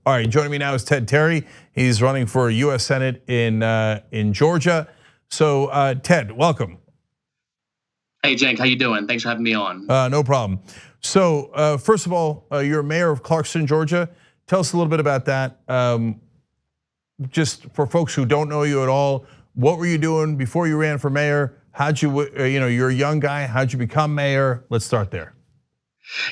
All right, joining me now is Ted Terry. He's running for U.S. Senate in Georgia. So Ted, welcome. Hey, Cenk, how you doing? Thanks for having me on. No problem. So first of all, you're mayor of Clarkston, Georgia. Tell us a little bit about that. Just for folks who don't know you at all, what were you doing before you ran for mayor? How'd you, you're a young guy. How'd you become mayor? Let's start there.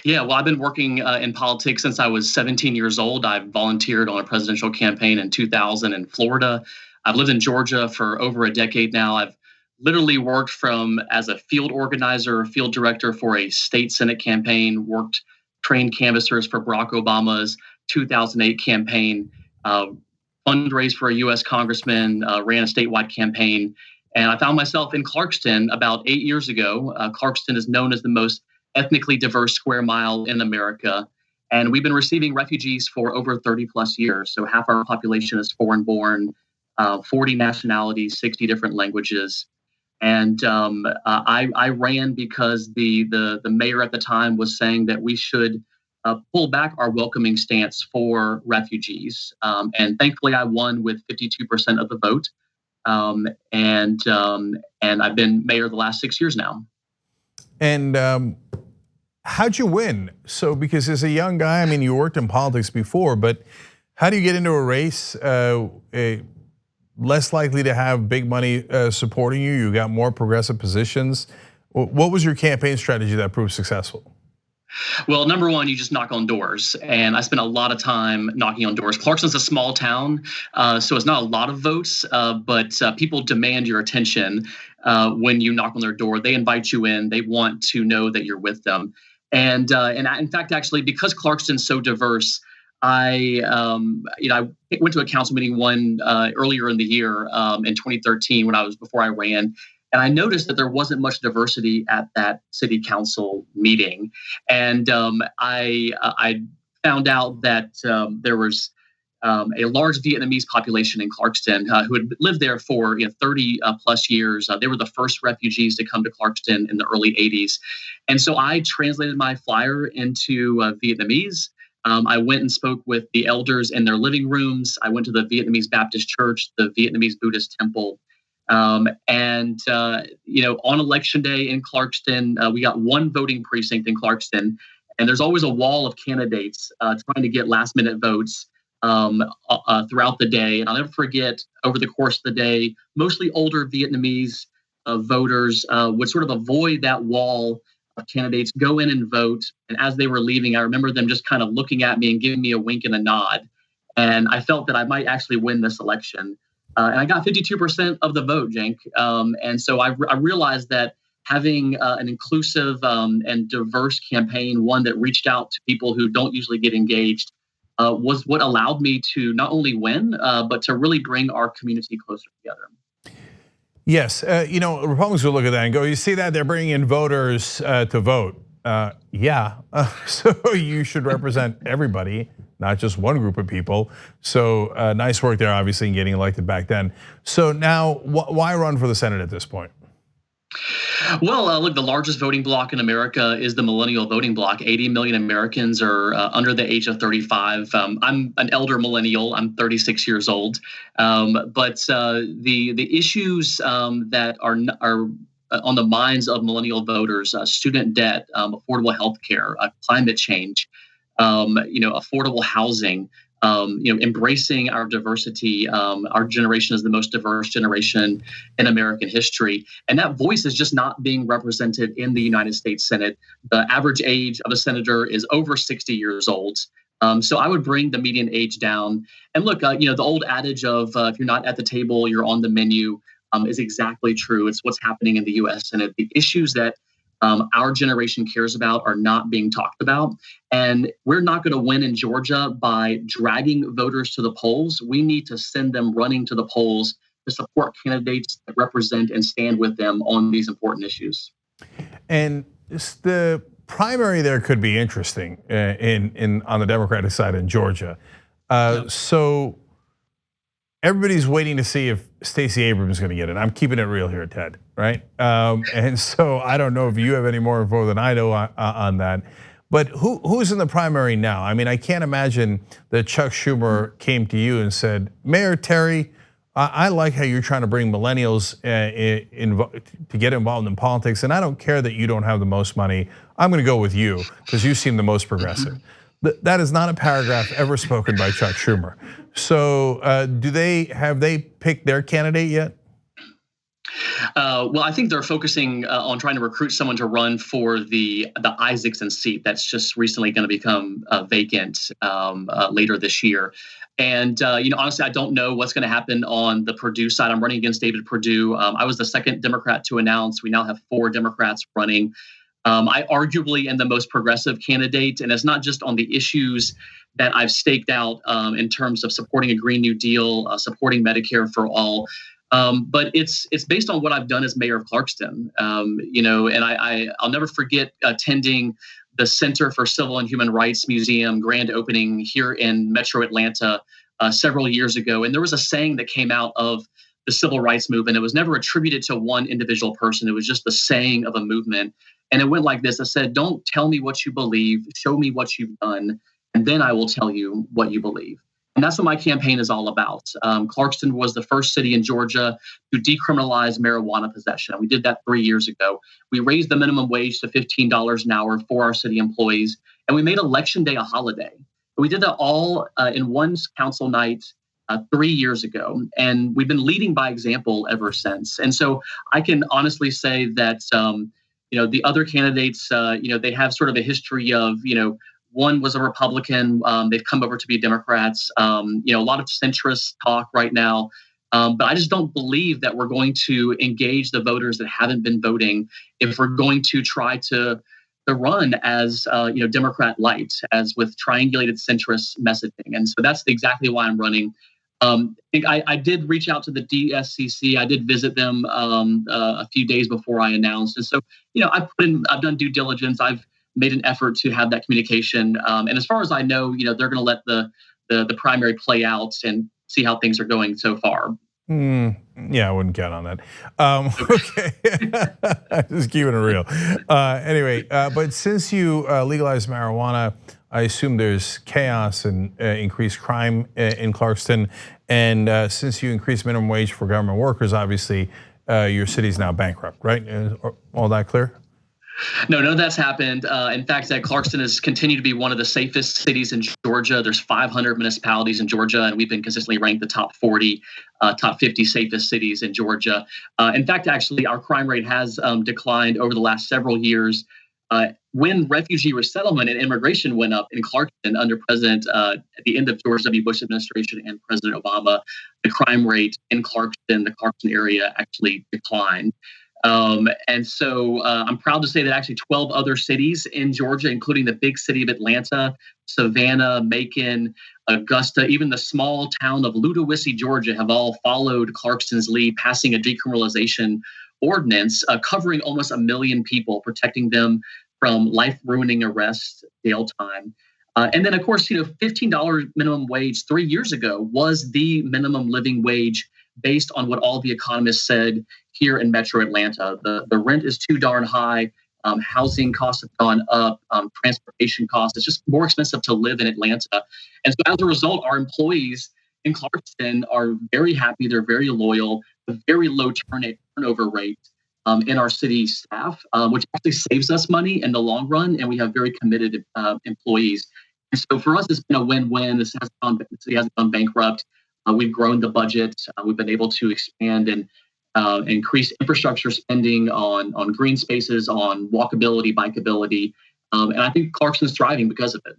Yeah, well, I've been working in politics since I was 17 years old. I volunteered on a presidential campaign in 2000 in Florida. I've lived in Georgia for over a decade now. I've literally worked as a field organizer, field director for a state Senate campaign, trained canvassers for Barack Obama's 2008 campaign, fundraised for a U.S. congressman, ran a statewide campaign. And I found myself in Clarkston about 8 years ago. Clarkston is known as the most ethnically diverse square mile in America. And we've been receiving refugees for over 30 plus years. So half our population is foreign born, 40 nationalities, 60 different languages. And I ran because the mayor at the time was saying that we should pull back our welcoming stance for refugees. And thankfully I won with 52% of the vote. And I've been mayor the last 6 years now. And how'd you win? So, because as a young guy, I mean, you worked in politics before, but how do you get into a race? Less likely to have big money supporting you. You got more progressive positions. What was your campaign strategy that proved successful? Well, number one, you just knock on doors. And I spent a lot of time knocking on doors. Clarkston's a small town, so it's not a lot of votes, but people demand your attention when you knock on their door. They invite you in. They want to know that you're with them. And in fact, actually, because Clarkston's so diverse, I went to a council meeting earlier in the year in 2013 before I ran. And I noticed that there wasn't much diversity at that city council meeting. And I found out that there was a large Vietnamese population in Clarkston who had lived there for 30 plus years. They were the first refugees to come to Clarkston in the early 80s. And so I translated my flyer into Vietnamese. I went and spoke with the elders in their living rooms. I went to the Vietnamese Baptist Church, the Vietnamese Buddhist temple. On election day in Clarkston, we got one voting precinct in Clarkston, and there's always a wall of candidates trying to get last minute votes throughout the day. And I'll never forget, over the course of the day, mostly older Vietnamese voters would sort of avoid that wall of candidates, go in and vote. And as they were leaving, I remember them just kind of looking at me and giving me a wink and a nod. And I felt that I might actually win this election. And I got 52% of the vote, Cenk. And so I realized that having an inclusive and diverse campaign, one that reached out to people who don't usually get engaged, was what allowed me to not only win, but to really bring our community closer together. Yes, Republicans will look at that and go, you see that they're bringing in voters to vote. Yeah, so you should represent everybody, not just one group of people. So nice work there, obviously, in getting elected back then. So now, why run for the Senate at this point? Well, look, the largest voting bloc in America is the Millennial voting bloc. 80 million Americans are under the age of 35. I'm an elder millennial. I'm 36 years old. But the issues that are on the minds of millennial voters, student debt, affordable health care, climate change, affordable housing, embracing our diversity. Our generation is the most diverse generation in American history. And that voice is just not being represented in the United States Senate. The average age of a senator is over 60 years old. So I would bring the median age down. And look, the old adage of if you're not at the table, you're on the menu is exactly true. It's what's happening in the U.S. Senate. The issues that our generation cares about are not being talked about. And we're not going to win in Georgia by dragging voters to the polls. We need to send them running to the polls to support candidates that represent and stand with them on these important issues. And the primary there could be interesting on the Democratic side in Georgia. So everybody's waiting to see if Stacey Abrams is going to get it. I'm keeping it real here, Ted, right? And so I don't know if you have any more info than I know on that. But who's in the primary now? I mean, I can't imagine that Chuck Schumer came to you and said, Mayor Terry, I like how you're trying to bring millennials to get involved in politics, and I don't care that you don't have the most money. I'm going to go with you because you seem the most progressive. That is not a paragraph ever spoken by Chuck Schumer. So have they picked their candidate yet? Well, I think they're focusing on trying to recruit someone to run for the Isaacson seat that's just recently going to become vacant later this year. And honestly, I don't know what's going to happen on the Perdue side. I'm running against David Perdue. I was the second Democrat to announce. We now have 4 Democrats running. I arguably am the most progressive candidate, and it's not just on the issues that I've staked out in terms of supporting a Green New Deal, supporting Medicare for All. But it's based on what I've done as mayor of Clarkston, and I'll never forget attending the Center for Civil and Human Rights Museum grand opening here in Metro Atlanta several years ago. And there was a saying that came out of the civil rights movement. It was never attributed to one individual person. It was just the saying of a movement. And it went like this. It said, don't tell me what you believe, show me what you've done, and then I will tell you what you believe. And that's what my campaign is all about. Clarkston was the first city in Georgia to decriminalize marijuana possession. We did that 3 years ago. We raised the minimum wage to $15 an hour for our city employees, and we made Election Day a holiday. We did that all in one council night 3 years ago, and we've been leading by example ever since. And so I can honestly say that the other candidates, they have sort of a history of, one was a Republican. They've come over to be Democrats. A lot of centrist talk right now. But I just don't believe that we're going to engage the voters that haven't been voting if we're going to try to run as Democrat light, as with triangulated centrist messaging. And so that's exactly why I'm running. I did reach out to the DSCC. I did visit them a few days before I announced. And so, I've done due diligence. I've made an effort to have that communication. And as far as I know, they're going to let the primary play out and see how things are going so far. Yeah, I wouldn't count on that. Okay, just keeping it real. Anyway, but since you legalized marijuana, I assume there's chaos and increased crime in Clarkston. And since you increased minimum wage for government workers, obviously your city's now bankrupt, right? All that clear? No, none of that's happened. In fact, Clarkston has continued to be one of the safest cities in Georgia. There's 500 municipalities in Georgia, and we've been consistently ranked the top 40, top 50 safest cities in Georgia. In fact, actually, our crime rate has declined over the last several years. When refugee resettlement and immigration went up in Clarkston under at the end of George W. Bush administration and President Obama, the crime rate in Clarkston, the Clarkston area, actually declined. And so I'm proud to say that actually 12 other cities in Georgia, including the big city of Atlanta, Savannah, Macon, Augusta, even the small town of Ludowici, Georgia, have all followed Clarkston's lead, passing a decriminalization ordinance covering almost 1 million people, protecting them from life-ruining arrest, jail time. And then, of course, $15 minimum wage 3 years ago was the minimum living wage based on what all the economists said here in Metro Atlanta. The rent is too darn high. Housing costs have gone up. Transportation costs. It's just more expensive to live in Atlanta. And so as a result, our employees in Clarkston are very happy. They're very loyal. A very low turnover rate in our city staff, which actually saves us money in the long run. And we have very committed employees. And so for us, it's been a win-win. The city hasn't gone bankrupt. We've grown the budget. We've been able to expand and increase infrastructure spending on green spaces, on walkability, bikeability. And I think Clarkston's thriving because of it.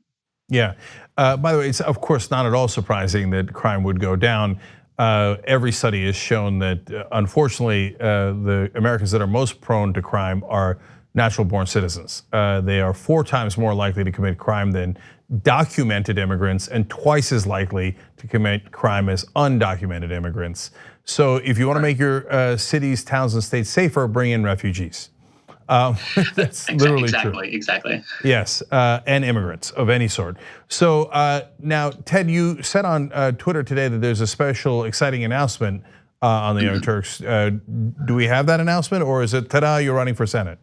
Yeah. By the way, it's of course not at all surprising that crime would go down. Every study has shown that, unfortunately, the Americans that are most prone to crime are natural-born citizens. They are 4 times more likely to commit crime than documented immigrants and twice as likely to commit crime as undocumented immigrants. So if you want to make your cities, towns, and states safer, bring in refugees. That's literally true. Exactly. Yes, and immigrants of any sort. So now, Ted, you said on Twitter today that there's a special, exciting announcement on the Young Turks. Do we have that announcement, or is it, ta-da, you're running for Senate?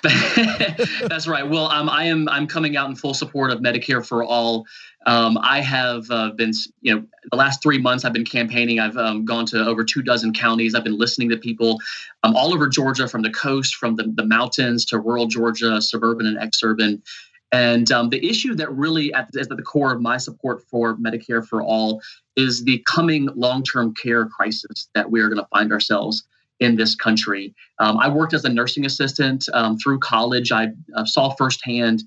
That's right. Well, I'm coming out in full support of Medicare for All. I have been, the last 3 months I've been campaigning. I've gone to over 24 counties. I've been listening to people all over Georgia, from the coast, from the mountains to rural Georgia, suburban and exurban. And the issue that really is at the core of my support for Medicare for All is the coming long-term care crisis that we are going to find ourselves in this country. I worked as a nursing assistant through college. I saw firsthand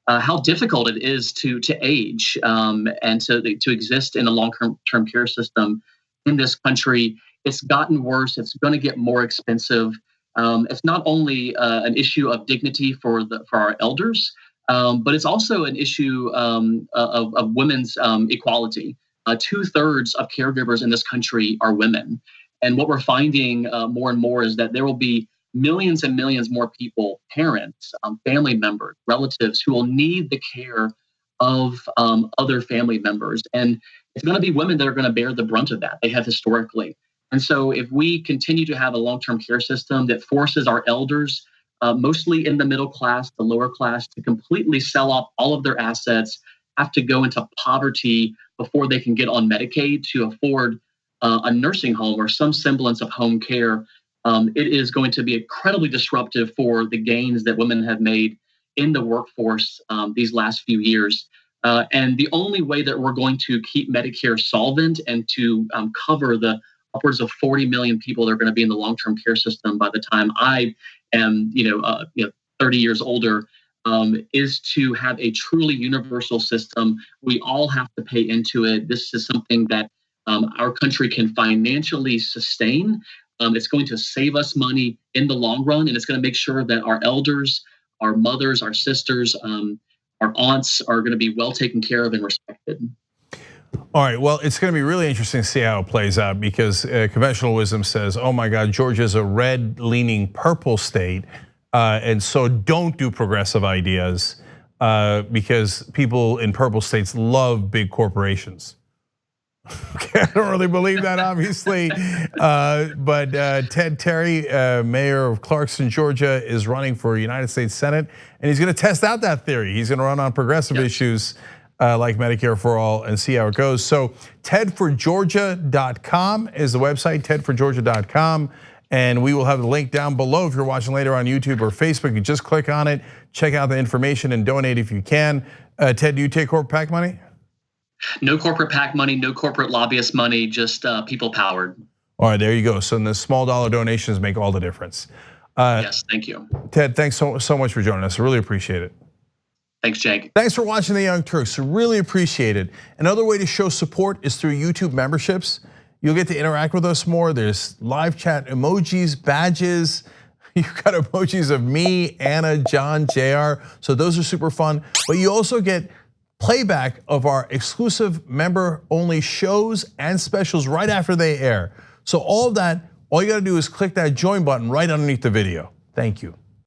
how difficult it is to age and to exist in a long-term care system in this country. It's gotten worse. It's going to get more expensive. It's not only an issue of dignity for our elders, but it's also an issue of women's equality. 2/3 of caregivers in this country are women. And what we're finding more and more is that there will be millions and millions more people, parents, family members, relatives, who will need the care of other family members. And it's going to be women that are going to bear the brunt of that. They have historically. And so if we continue to have a long-term care system that forces our elders, mostly in the middle class, the lower class, to completely sell off all of their assets, have to go into poverty before they can get on Medicaid to afford a nursing home or some semblance of home care, it is going to be incredibly disruptive for the gains that women have made in the workforce these last few years. And the only way that we're going to keep Medicare solvent and to cover the upwards of 40 million people that are going to be in the long-term care system by the time I am, 30 years older, is to have a truly universal system. We all have to pay into it. This is something that our country can financially sustain. It's going to save us money in the long run, and it's going to make sure that our elders, our mothers, our sisters, our aunts are going to be well taken care of and respected. All right, well, it's going to be really interesting to see how it plays out, because conventional wisdom says, oh my God, Georgia's a red-leaning purple state, and so don't do progressive ideas because people in purple states love big corporations. Okay, I don't really believe that, obviously, but Ted Terry, mayor of Clarkston, Georgia, is running for United States Senate, and he's going to test out that theory. He's going to run on progressive issues like Medicare for All and see how it goes. So tedforgeorgia.com is the website, tedforgeorgia.com, and we will have the link down below if you're watching later on YouTube or Facebook. You just click on it, check out the information, and donate if you can. Ted, do you take corporate PAC money? No corporate PAC money, no corporate lobbyist money, just people powered. All right, there you go. So the small dollar donations make all the difference. Yes, thank you. Ted, thanks so much for joining us. I really appreciate it. Thanks, Cenk. Thanks for watching the Young Turks. Really appreciate it. Another way to show support is through YouTube memberships. You'll get to interact with us more. There's live chat emojis, badges. You've got emojis of me, Anna, John, JR. So those are super fun. But you also get playback of our exclusive member-only shows and specials right after they air. So all of that, all you gotta do is click that join button right underneath the video. Thank you.